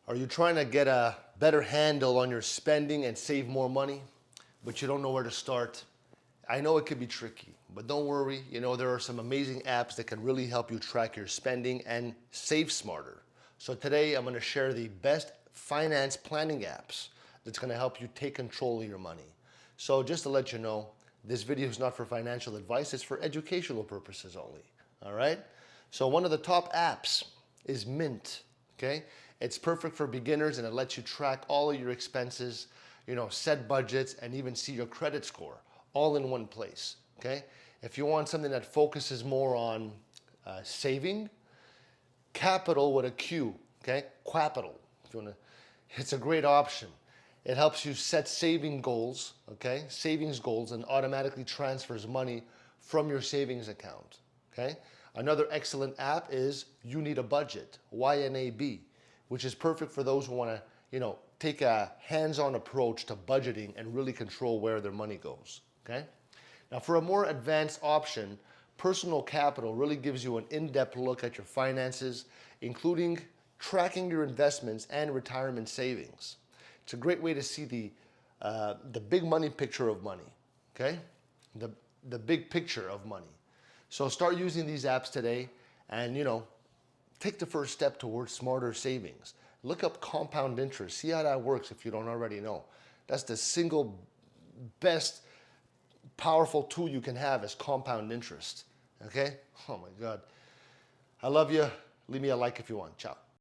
Are you trying to get a better handle on your spending and save more money, but you don't know where to start? I know it could be tricky, but don't worry. There are some amazing apps that can really help you track your spending and save smarter. So today I'm going to share the best finance planning apps that's going to help you take control of your money. So just to let you know, this video is not for financial advice, it's for educational purposes only. All right? So one of the top apps is Mint. Okay? It's perfect for beginners and it lets you track all of your expenses, set budgets, and even see your credit score all in one place. Okay? If you want something that focuses more on saving, Qapital with a Q, okay? Qapital. If you want to, it's a great option. It helps you set saving goals, okay? Savings goals, and automatically transfers money from your savings account, okay? Another excellent app is You Need a Budget, YNAB, which is perfect for those who want to, take a hands-on approach to budgeting and really control where their money goes, okay? Now, for a more advanced option, Personal Qapital really gives you an in-depth look at your finances, including tracking your investments and retirement savings. It's a great way to see the big money picture of money, okay? The big picture of money. So start using these apps today and, take the first step towards smarter savings. Look up compound interest. See how that works if you don't already know. That's the single best powerful tool you can have is compound interest. Okay? Oh my God. I love you. Leave me a like if you want. Ciao.